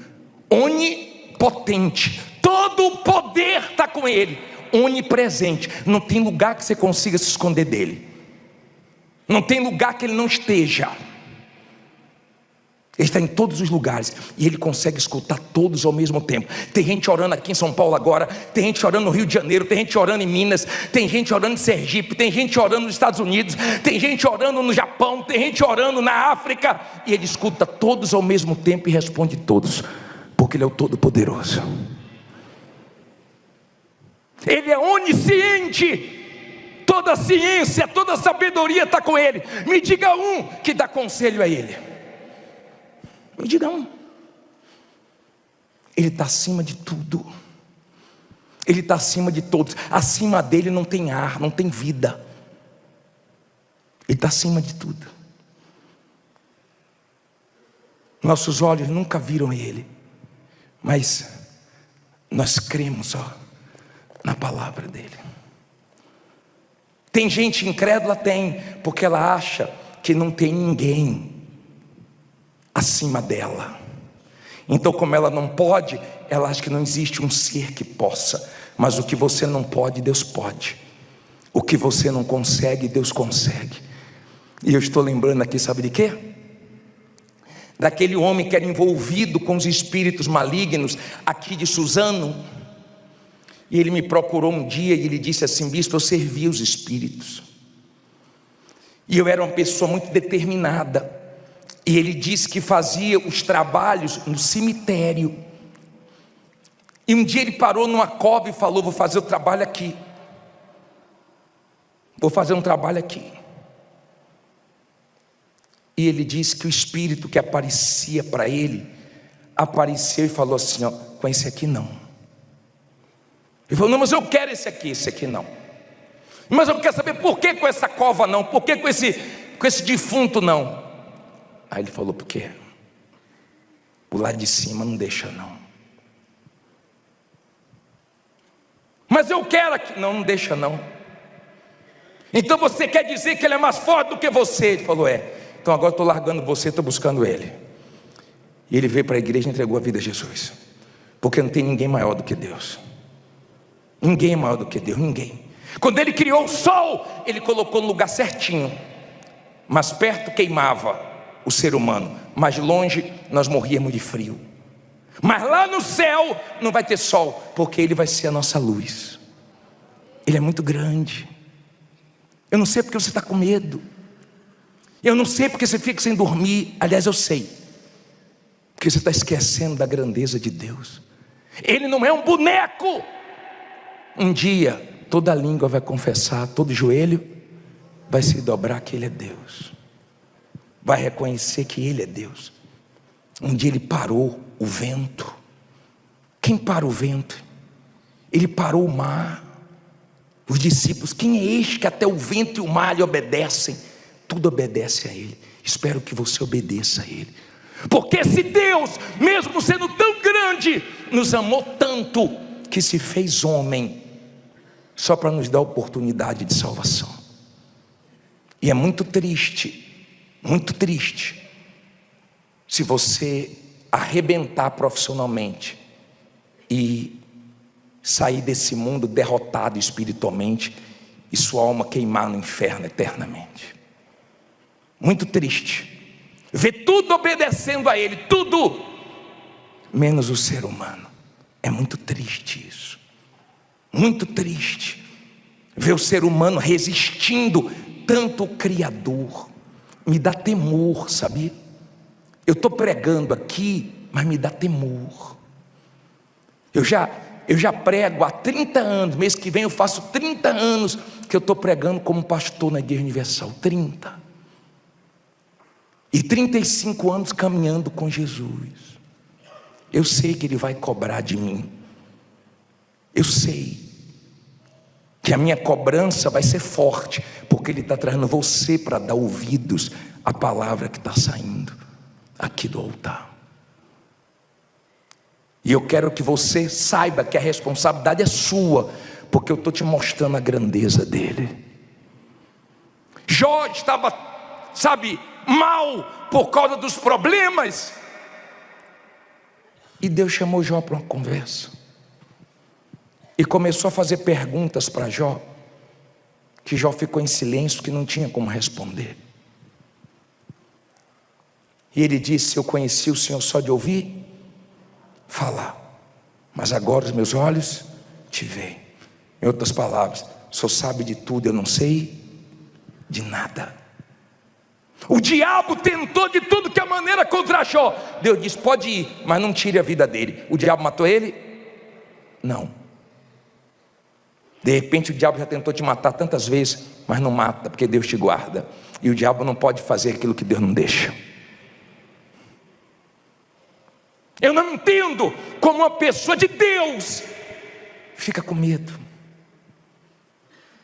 onipotente. Todo o poder está com ele, onipresente. Não tem lugar que você consiga se esconder dele. Não tem lugar que ele não esteja. Ele está em todos os lugares e ele consegue escutar todos ao mesmo tempo. Tem gente orando aqui em São Paulo agora, tem gente orando no Rio de Janeiro, tem gente orando em Minas, tem gente orando em Sergipe, tem gente orando nos Estados Unidos, tem gente orando no Japão, tem gente orando na África, e ele escuta todos ao mesmo tempo e responde todos, porque ele é o Todo-Poderoso. Ele é onisciente. Toda a ciência, toda a sabedoria está com ele. Me diga um que dá conselho a ele. Me diga um. Ele está acima de tudo. Ele está acima de todos. Acima dele não tem ar, não tem vida. está acima de tudo. Nossos olhos nunca viram Ele, mas nós cremos, na palavra dEle. Tem gente incrédula? Tem, porque ela acha que não tem ninguém acima dela. Então, como ela não pode, ela acha que não existe um ser que possa. Mas o que você não pode, Deus pode. O que você não consegue, Deus consegue. E eu estou lembrando aqui, sabe de quê? Daquele homem que era envolvido com os espíritos malignos aqui de Suzano. E ele me procurou um dia e ele disse assim: bispo, eu servia os espíritos. E eu era uma pessoa muito determinada. E ele disse que fazia os trabalhos no cemitério. E um dia ele parou numa cova e falou: vou fazer o trabalho aqui. Vou fazer um trabalho aqui. E ele disse que o espírito que aparecia para ele, apareceu e falou assim: ó, com esse aqui não. Ele falou: não, mas eu quero esse aqui não. Mas eu quero saber por que com essa cova não, por que com esse defunto não. Aí ele falou: porque o lado de cima não deixa não. Mas eu quero aqui. Não, não deixa não. Então você quer dizer que ele é mais forte do que você? Ele falou: é. Então agora estou largando você, estou buscando ele. E ele veio para a igreja e entregou a vida a Jesus. Porque não tem ninguém maior do que Deus. Ninguém é maior do que Deus, ninguém. Quando ele criou o sol, ele colocou no lugar certinho. Mais perto queimava o ser humano, mais longe nós morríamos de frio. Mas lá no céu não vai ter sol, porque ele vai ser a nossa luz. Ele é muito grande. Eu não sei porque você está com medo. Eu não sei porque você fica sem dormir. Aliás, eu sei, porque você está esquecendo da grandeza de Deus. Ele não é um boneco. Um dia toda língua vai confessar, todo joelho vai se dobrar que Ele é Deus, vai reconhecer que Ele é Deus. Um dia Ele parou o vento. Quem para o vento? Ele parou o mar. Os discípulos: quem é este que até o vento e o mar lhe obedecem? Tudo obedece a Ele. Espero que você obedeça a Ele, porque se Deus, mesmo sendo tão grande, nos amou tanto, que se fez homem, só para nos dar oportunidade de salvação. E é muito triste, se você arrebentar profissionalmente e sair desse mundo derrotado espiritualmente e sua alma queimar no inferno eternamente. Muito triste ver tudo obedecendo a Ele, tudo menos o ser humano. É muito triste isso, muito triste ver o ser humano resistindo tanto ao Criador. Me dá temor, sabia? Eu estou pregando aqui, mas me dá temor. Eu já prego há 30 anos, mês que vem eu faço 30 anos que eu estou pregando como pastor na Igreja Universal, 30. E 35 anos caminhando com Jesus. Eu sei que Ele vai cobrar de mim. Eu sei que a minha cobrança vai ser forte, porque Ele está trazendo você para dar ouvidos à palavra que está saindo aqui do altar. E eu quero que você saiba que a responsabilidade é sua, porque eu estou te mostrando a grandeza dele. Jó estava, mal por causa dos problemas, e Deus chamou Jó para uma conversa e começou a fazer perguntas para Jó, que Jó ficou em silêncio, que não tinha como responder. E ele disse: eu conheci o Senhor só de ouvir falar, mas agora os meus olhos te veem. Em outras palavras, o Senhor sabe de tudo, eu não sei de nada. O diabo tentou de tudo que é maneira contra Jó. Deus disse: pode ir, mas não tire a vida dele. O diabo matou ele? Não. De repente o diabo já tentou te matar tantas vezes, mas não mata, porque Deus te guarda. E o diabo não pode fazer aquilo que Deus não deixa. Eu não entendo como uma pessoa de Deus fica com medo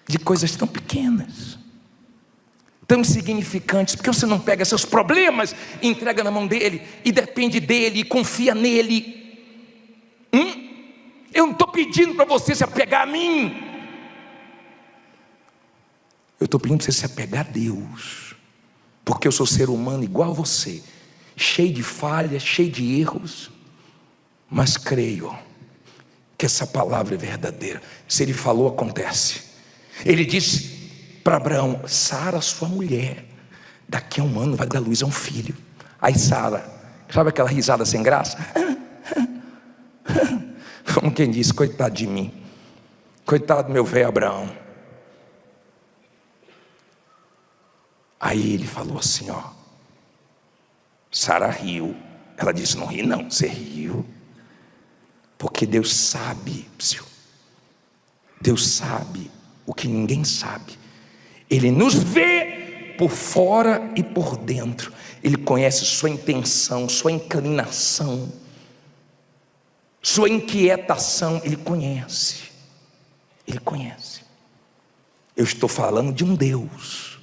de coisas tão pequenas. tão insignificantes. Por que você não pega seus problemas e entrega na mão dele, e depende dele, e confia nele? Eu não estou pedindo para você se apegar a mim, eu estou pedindo para você se apegar a Deus, porque eu sou ser humano igual a você, cheio de falhas, cheio de erros, mas creio que essa palavra é verdadeira. Se ele falou, acontece. Ele disse para Abraão: Sara, sua mulher, daqui a 1 ano vai dar luz a um filho. Aí Sara, sabe aquela risada sem graça? Como quem diz: coitado de mim, coitado do meu velho Abraão. Aí ele falou assim, ó, Sara riu. Ela disse: não ri não, você riu. Porque Deus sabe, Deus sabe o que ninguém sabe. Ele nos vê por fora e por dentro. Ele conhece sua intenção, sua inclinação, sua inquietação. Ele conhece. Ele conhece. Eu estou falando de um Deus.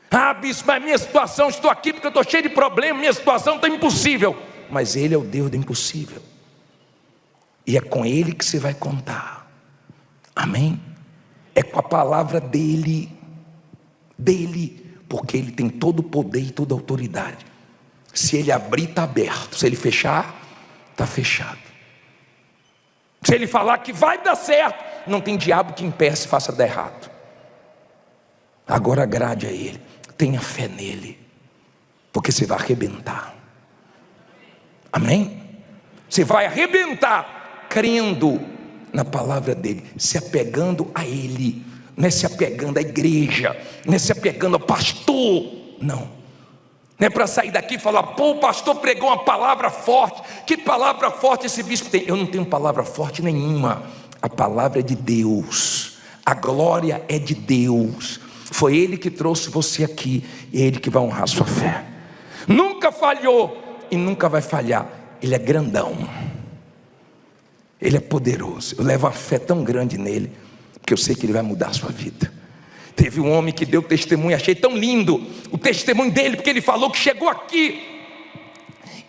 Ah, bispo, mas minha situação, estou aqui porque eu estou cheio de problemas, minha situação está impossível. Mas Ele é o Deus do impossível. E é com Ele que você vai contar. Amém? É com a palavra dEle, porque Ele tem todo o poder e toda a autoridade. Se Ele abrir, está aberto. Se Ele fechar, está fechado. Se Ele falar que vai dar certo, não tem diabo que impeça e faça dar errado. Agora agrade a Ele, tenha fé nele, porque você vai arrebentar. Amém? Você vai arrebentar crendo na palavra dele, se apegando a ele. Não é se apegando à igreja, não é se apegando ao pastor, não é para sair daqui e falar: pô, o pastor pregou uma palavra forte. Que palavra forte esse bispo tem? Eu não tenho palavra forte nenhuma. A palavra é de Deus, a glória é de Deus. Foi Ele que trouxe você aqui, e é Ele que vai honrar a sua fé. Nunca falhou e nunca vai falhar. Ele é grandão, Ele é poderoso. Eu levo uma fé tão grande nele, porque eu sei que Ele vai mudar a sua vida. Teve um homem que deu testemunho, achei tão lindo o testemunho dele, porque ele falou que chegou aqui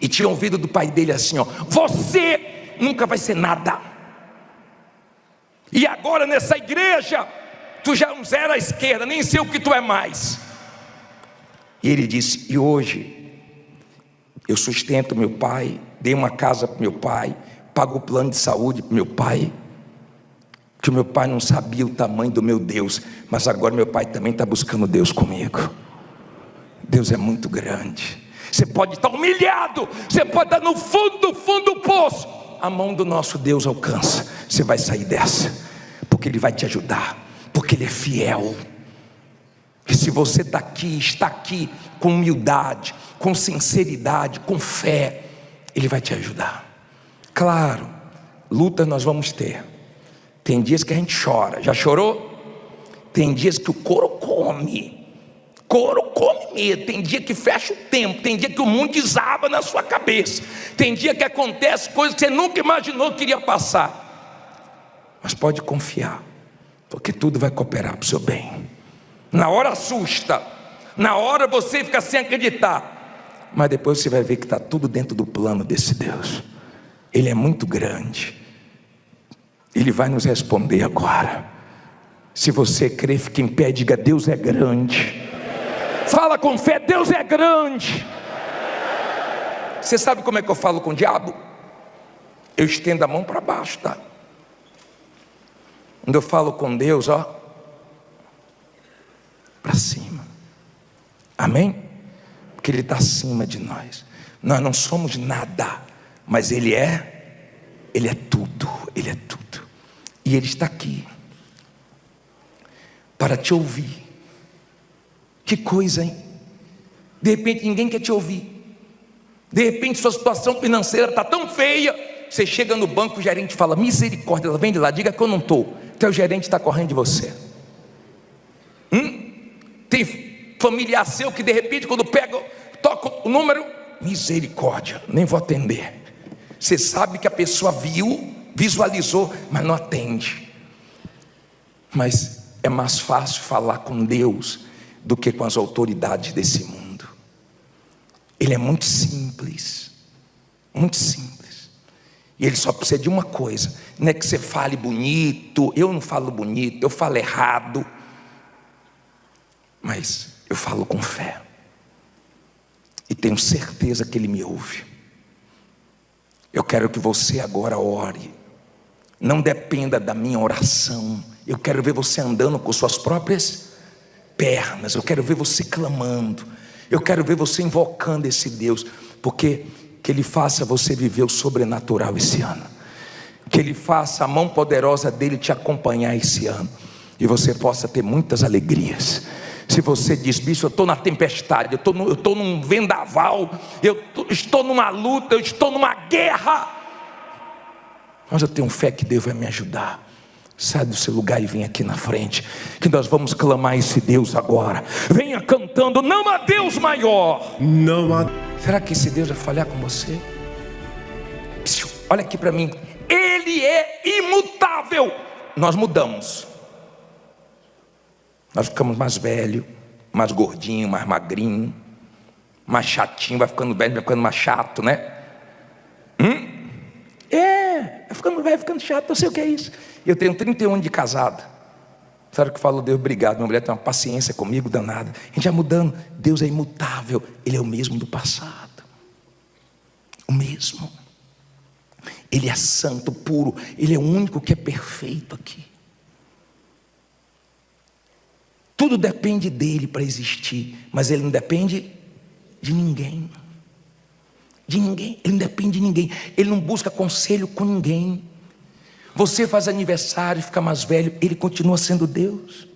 e tinha ouvido do pai dele assim, ó: você nunca vai ser nada, e agora nessa igreja tu já não zera à esquerda, nem sei o que tu é mais. E ele disse: e hoje eu sustento meu pai, dei uma casa para meu pai, pago o plano de saúde para meu pai, que o meu pai não sabia o tamanho do meu Deus, mas agora meu pai também está buscando Deus comigo. Deus é muito grande. Você pode estar humilhado, você pode estar no fundo do poço, a mão do nosso Deus alcança. Você vai sair dessa, porque Ele vai te ajudar, porque Ele é fiel. E se você está aqui com humildade, com sinceridade, com fé, Ele vai te ajudar. Claro, luta nós vamos ter. Tem dias que a gente chora. Já chorou? Tem dias que o couro come mesmo. Tem dia que fecha o tempo. Tem dia que o mundo desaba na sua cabeça. Tem dia que acontece coisas que você nunca imaginou que iria passar. Mas pode confiar, porque tudo vai cooperar para o seu bem. Na hora assusta, na hora você fica sem acreditar, mas depois você vai ver que está tudo dentro do plano desse Deus. Ele é muito grande. Ele vai nos responder agora. Se você crê, fique em pé e diga: Deus é grande. Fala com fé: Deus é grande. Você sabe como é que eu falo com o diabo? Eu estendo a mão para baixo, tá? Quando eu falo com Deus, ó, para cima. Amém? Porque Ele está acima de nós. Nós não somos nada, mas Ele é tudo. Ele é tudo. E Ele está aqui para te ouvir. Que coisa, hein? De repente ninguém quer te ouvir. De repente sua situação financeira está tão feia, você chega no banco, o gerente fala: misericórdia, ela vem de lá, diga que eu não estou. Teu gerente está correndo de você. Tem familiar seu que de repente quando pega, toca o número, misericórdia, nem vou atender. Você sabe que a pessoa visualizou, mas não atende. Mas é mais fácil falar com Deus do que com as autoridades desse mundo. Ele é muito simples, muito simples. E ele só precisa de uma coisa: não é que você fale bonito. Eu não falo bonito, eu falo errado, mas eu falo com fé, e tenho certeza que Ele me ouve. Eu quero que você agora ore. Não dependa da minha oração. Eu quero ver você andando com suas próprias pernas. Eu quero ver você clamando. Eu quero ver você invocando esse Deus. Porque que Ele faça você viver o sobrenatural esse ano. Que Ele faça a mão poderosa dEle te acompanhar esse ano. E você possa ter muitas alegrias. Se você diz: bicho, eu estou na tempestade, eu estou num vendaval, estou numa luta, eu estou numa guerra, mas eu tenho fé que Deus vai me ajudar. Sai do seu lugar e vem aqui na frente, que nós vamos clamar esse Deus agora. Venha cantando: não há Deus maior. Não há. Será que esse Deus vai falhar com você? Olha aqui para mim. Ele é imutável. Nós mudamos. Nós ficamos mais velho, mais gordinho, mais magrinho, mais chatinho. Vai ficando velho, vai ficando mais chato, né? Vai ficando velho, ficando chato. Eu sei o que é isso. Eu tenho 31 anos de casado. Sabe o que falou? Deus, obrigado. Minha mulher tem uma paciência comigo danada. A gente vai mudando. Deus é imutável. Ele é o mesmo do passado. O mesmo. Ele é santo, puro. Ele é o único que é perfeito aqui. Tudo depende dele para existir, mas ele não depende de ninguém. De ninguém. Ele não depende de ninguém. Ele não busca conselho com ninguém. Você faz aniversário, fica mais velho, ele continua sendo Deus.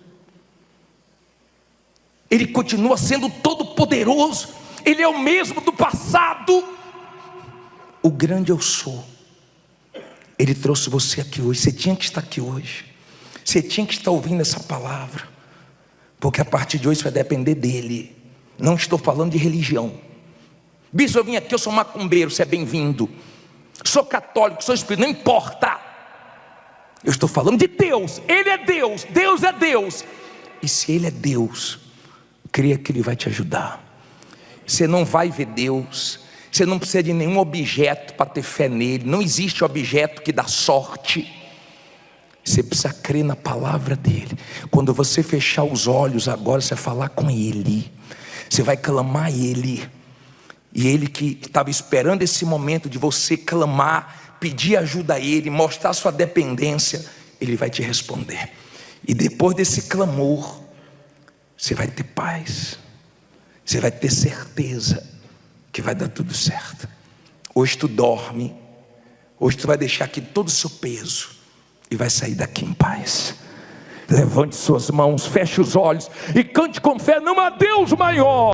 Ele continua sendo todo poderoso. Ele é o mesmo do passado. O grande eu sou. Ele trouxe você aqui hoje. Você tinha que estar aqui hoje. Você tinha que estar ouvindo essa palavra. Porque a partir de hoje vai depender dele. Não estou falando de religião. Bispo, eu vim aqui, eu sou macumbeiro, você é bem-vindo. Sou católico, sou espírita, não importa. Eu estou falando de Deus. Ele é Deus, Deus é Deus. E se Ele é Deus, creia que Ele vai te ajudar. Você não vai ver Deus. Você não precisa de nenhum objeto para ter fé nele. Não existe objeto que dá sorte. Você precisa crer na palavra dele. Quando você fechar os olhos agora, você vai falar com ele. Você vai clamar a ele. E ele que estava esperando esse momento de você clamar, pedir ajuda a ele, mostrar sua dependência, ele vai te responder. E depois desse clamor, você vai ter paz. Você vai ter certeza que vai dar tudo certo. Hoje tu dorme. Hoje tu vai deixar aqui todo o seu peso e vai sair daqui em paz. Levante suas mãos, feche os olhos e cante com fé: não há Deus maior.